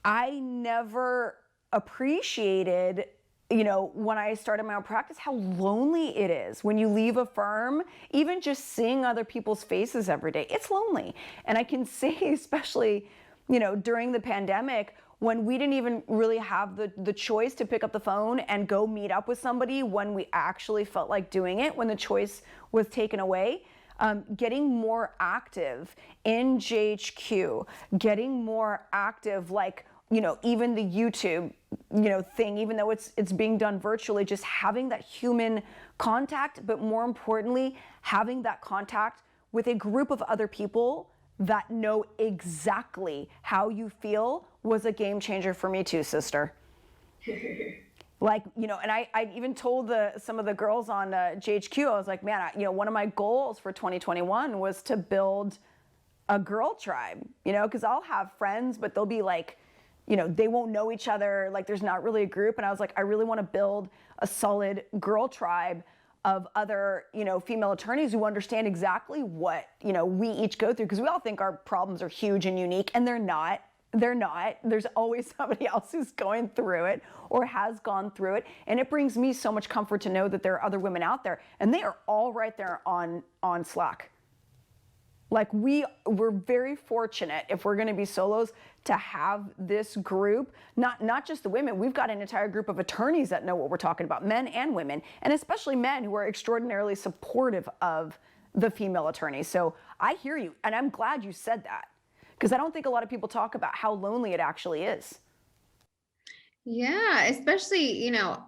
I never appreciated, you know, when I started my own practice, how lonely it is when you leave a firm. Even just seeing other people's faces every day, it's lonely. And I can say, especially, you know, during the pandemic, when we didn't even really have the choice to pick up the phone and go meet up with somebody when we actually felt like doing it, when the choice was taken away, getting more active in JHQ, getting more active, like, you know, even the YouTube, you know, thing, even though it's being done virtually, just having that human contact, but more importantly, having that contact with a group of other people that know exactly how you feel was a game changer for me too, sister. Like, you know, and I even told some of the girls on JHQ, I was like, man, you know, one of my goals for 2021 was to build a girl tribe, you know, because I'll have friends, but they'll be like, you know, they won't know each other. Like, there's not really a group. And I was like, I really want to build a solid girl tribe of other, you know, female attorneys who understand exactly what, you know, we each go through, because we all think our problems are huge and unique, and they're not. They're not. There's always somebody else who's going through it or has gone through it. And it brings me so much comfort to know that there are other women out there, and they are all right there on Slack. Like, we're very fortunate, if we're going to be solos, to have this group, not just the women. We've got an entire group of attorneys that know what we're talking about, men and women, and especially men who are extraordinarily supportive of the female attorneys. So I hear you, and I'm glad you said that, because I don't think a lot of people talk about how lonely it actually is. Yeah, especially, you know,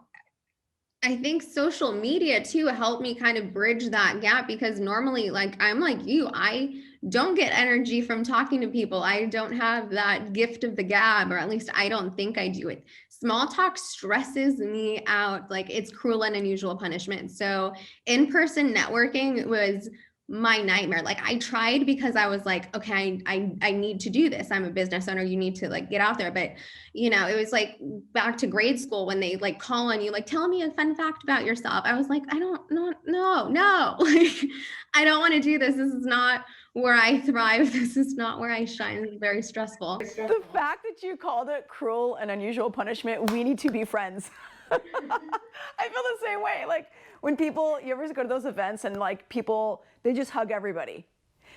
I think social media too helped me kind of bridge that gap, because normally, like, I'm like you, I don't get energy from talking to people. I don't have that gift of the gab, or at least I don't think I do. It. Small talk stresses me out. Like, it's cruel and unusual punishment. So in-person networking was my nightmare. Like, I tried because I was like, okay, I need to do this. I'm a business owner. You need to, like, get out there. But, you know, it was like back to grade school when they, like, call on you, like, tell me a fun fact about yourself. I was like, I don't know. No, like, I don't want to do this. This is not where I thrive. This is not where I shine. It's very stressful. The fact that you called it cruel and unusual punishment, we need to be friends. I feel the same way. Like, when people, you ever go to those events and, like, people, they just hug everybody,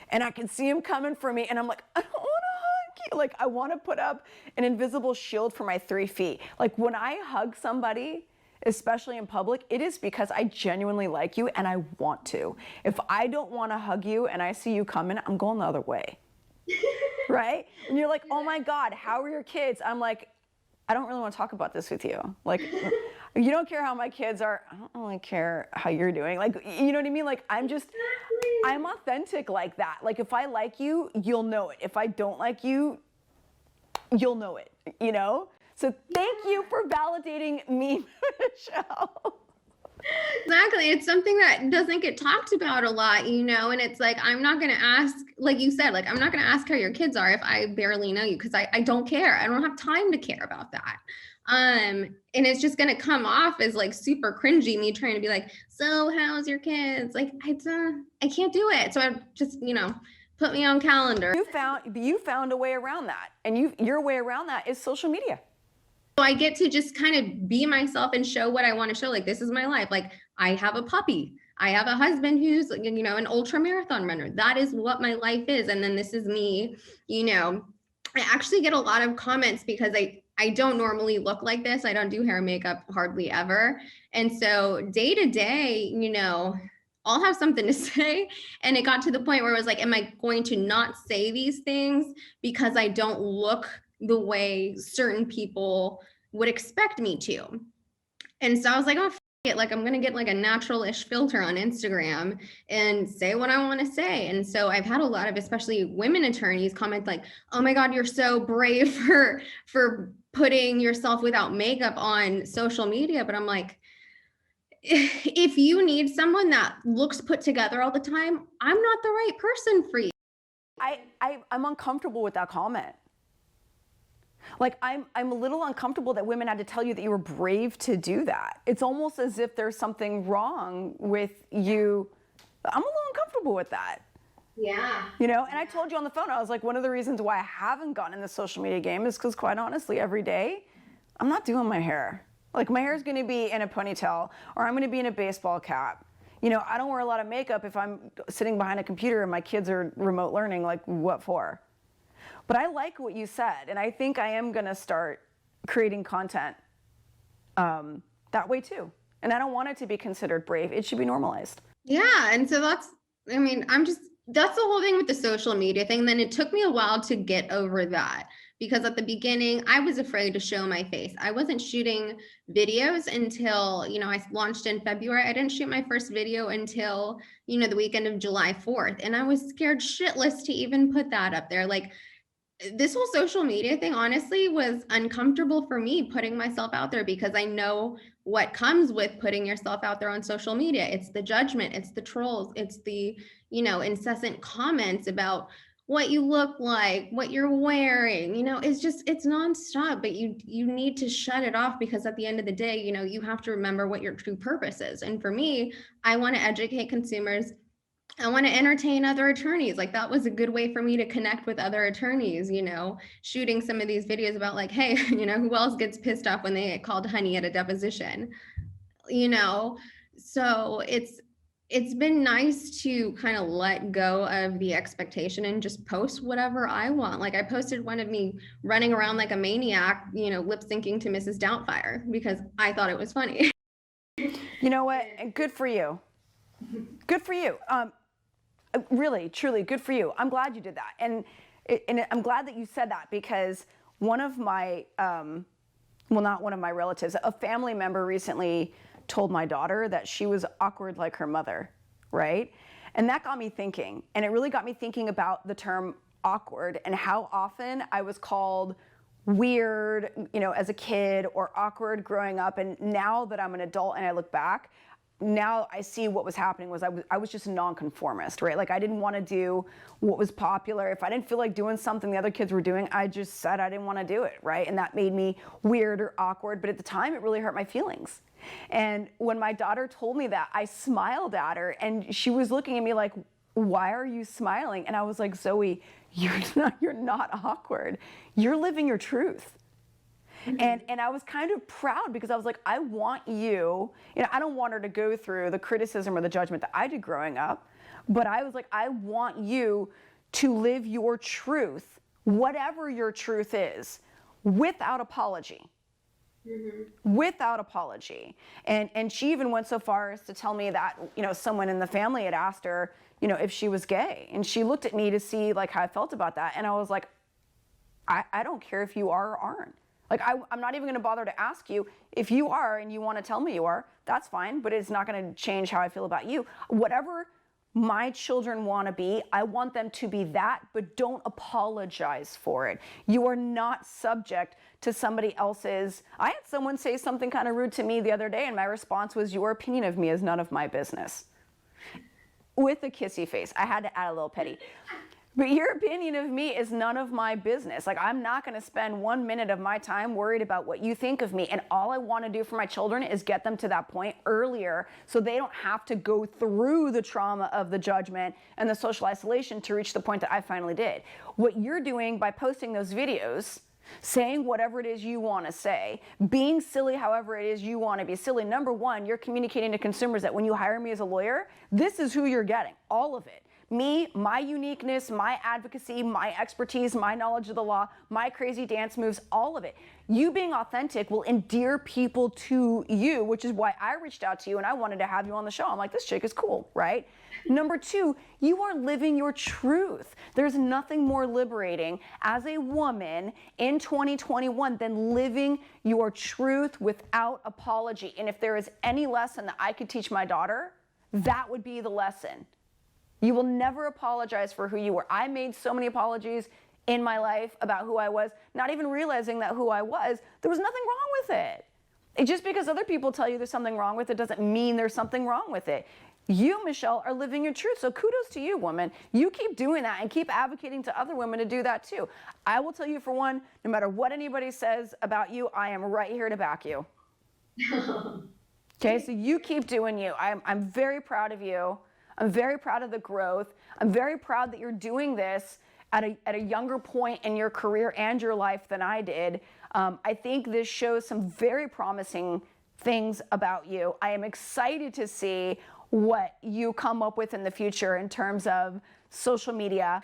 and I can see them coming for me, and I'm like, I don't want to hug you. Like, I want to put up an invisible shield for my 3 feet. Like, when I hug somebody, especially in public, it is because I genuinely like you and I want to. If I don't want to hug you and I see you coming, I'm going the other way. Right? And you're like, oh my God, how are your kids? I'm like, I don't really want to talk about this with you. Like, you don't care how my kids are. I don't really care how you're doing. Like, you know what I mean? Like, I'm authentic like that. Like, if I like you, you'll know it. If I don't like you, you'll know it, you know? So thank you for validating me, Michelle. Exactly. It's something that doesn't get talked about a lot, you know, and it's like, I'm not going to ask, like you said, like, I'm not going to ask how your kids are if I barely know you, because I don't care. I don't have time to care about that. And it's just going to come off as, like, super cringy, me trying to be like, so how's your kids? Like, I can't do it. So I just, you know, put me on calendar. You found a way around that. And your way around that is social media. So I get to just kind of be myself and show what I want to show. Like, this is my life. Like, I have a puppy. I have a husband who's, you know, an ultra marathon runner. That is what my life is. And then this is me, you know. I actually get a lot of comments because I I don't normally look like this. I don't do hair and makeup hardly ever. And so day to day, I'll have something to say. And it got to the point where it was like, am I going to not say these things because I don't look the way certain people would expect me to? And so I was like, oh, it. Like, I'm going to get like a natural-ish filter on Instagram and say what I want to say. And so I've had a lot of, especially women attorneys, comment like, oh my God, you're so brave for putting yourself without makeup on social media. But I'm like, if you need someone that looks put together all the time, I'm not the right person for you. I'm uncomfortable with that comment. Like, I'm a little uncomfortable that women had to tell you that you were brave to do that. It's almost as if there's something wrong with you. I'm a little uncomfortable with that. Yeah. And I told you on the phone, I was like, one of the reasons why I haven't gotten in the social media game is because, quite honestly, every day, I'm not doing my hair. Like, my hair is going to be in a ponytail, or I'm going to be in a baseball cap. I don't wear a lot of makeup if I'm sitting behind a computer and my kids are remote learning. Like, what for? But I like what you said, and I think I am going to start creating content that way too. And I don't want it to be considered brave. It should be normalized. Yeah, and so that's the whole thing with the social media thing. Then it took me a while to get over that, because at the beginning, I was afraid to show my face. I wasn't shooting videos until, I launched in February. I didn't shoot my first video until, the weekend of July 4th. And I was scared shitless to even put that up there. Like, this whole social media thing, honestly, was uncomfortable for me, putting myself out there, because I know what comes with putting yourself out there on social media. It's the judgment, it's the trolls, it's the, incessant comments about what you look like, what you're wearing, it's nonstop, but you need to shut it off, because at the end of the day, you have to remember what your true purpose is. And for me, I want to educate consumers. I want to entertain other attorneys. Like, that was a good way for me to connect with other attorneys, shooting some of these videos about like, hey, who else gets pissed off when they get called honey at a deposition, so it's been nice to kind of let go of the expectation and just post whatever I want. Like, I posted one of me running around like a maniac, lip syncing to Mrs. Doubtfire, because I thought it was funny. You know what? Good for you. Good for you. Really, truly, good for you. I'm glad you did that. And I'm glad that you said that, because one of my, not one of my relatives, a family member recently told my daughter that she was awkward like her mother, right? And that got me thinking. And it really got me thinking about the term awkward and how often I was called weird, as a kid, or awkward growing up. And now that I'm an adult and I look back, now I see what was happening was I was just a nonconformist, right? Like, I didn't want to do what was popular. If I didn't feel like doing something the other kids were doing, I just said I didn't want to do it, right? And that made me weird or awkward. But at the time, it really hurt my feelings. And when my daughter told me that, I smiled at her, and she was looking at me like, why are you smiling? And I was like, Zoe, you're not awkward. You're living your truth. And I was kind of proud, because I was like, I want you, I don't want her to go through the criticism or the judgment that I did growing up, but I was like, I want you to live your truth, whatever your truth is, without apology. Mm-hmm. Without apology. And she even went so far as to tell me that, someone in the family had asked her, if she was gay. And she looked at me to see like how I felt about that. And I was like, I don't care if you are or aren't. Like, I'm not even going to bother to ask you. If you are and you want to tell me you are, that's fine, but it's not going to change how I feel about you. Whatever my children want to be, I want them to be that, but don't apologize for it. You are not subject to somebody else's. I had someone say something kind of rude to me the other day, and my response was, your opinion of me is none of my business. With a kissy face. I had to add a little petty. But your opinion of me is none of my business. Like, I'm not going to spend 1 minute of my time worried about what you think of me. And all I want to do for my children is get them to that point earlier, so they don't have to go through the trauma of the judgment and the social isolation to reach the point that I finally did. What you're doing by posting those videos, saying whatever it is you want to say, being silly however it is you want to be silly. Number one, you're communicating to consumers that when you hire me as a lawyer, this is who you're getting, all of it. Me, my uniqueness, my advocacy, my expertise, my knowledge of the law, my crazy dance moves, all of it. You being authentic will endear people to you, which is why I reached out to you and I wanted to have you on the show. I'm like, this chick is cool, right? Number two, you are living your truth. There's nothing more liberating as a woman in 2021 than living your truth without apology. And if there is any lesson that I could teach my daughter, that would be the lesson. You will never apologize for who you were. I made so many apologies in my life about who I was, not even realizing that who I was, there was nothing wrong with it. And just because other people tell you there's something wrong with it doesn't mean there's something wrong with it. You, Michelle, are living your truth. So kudos to you, woman. You keep doing that and keep advocating to other women to do that too. I will tell you, for one, no matter what anybody says about you, I am right here to back you. Okay, so you keep doing you. I'm very proud of you. I'm very proud of the growth. I'm very proud that you're doing this at a younger point in your career and your life than I did. I think this shows some very promising things about you. I am excited to see what you come up with in the future in terms of social media.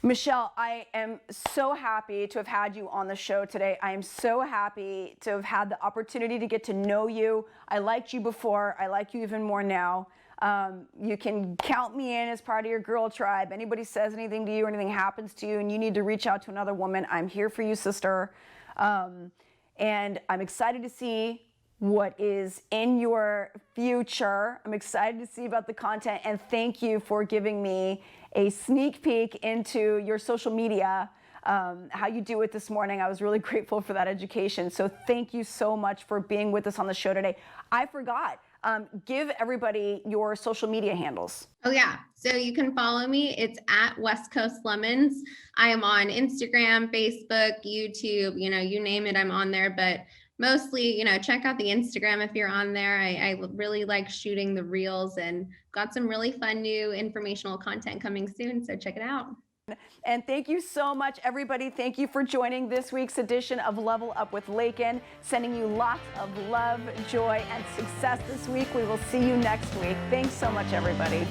Michelle, I am so happy to have had you on the show today. I am so happy to have had the opportunity to get to know you. I liked you before. I like you even more now. You can count me in as part of your girl tribe. Anybody says anything to you or anything happens to you and you need to reach out to another woman, I'm here for you, sister. And I'm excited to see what is in your future. I'm excited to see about the content, and thank you for giving me a sneak peek into your social media, how you do it this morning. I was really grateful for that education. So thank you so much for being with us on the show today. I forgot. Give everybody your social media handles. Oh yeah. So you can follow me. It's at West Coast Lemons. I am on Instagram, Facebook, YouTube, you name it, I'm on there. But mostly, check out the Instagram if you're on there. I really like shooting the reels and got some really fun new informational content coming soon. So check it out. And thank you so much, everybody. Thank you for joining this week's edition of Level Up with Laiken. Sending you lots of love, joy, and success this week. We will see you next week. Thanks so much, everybody.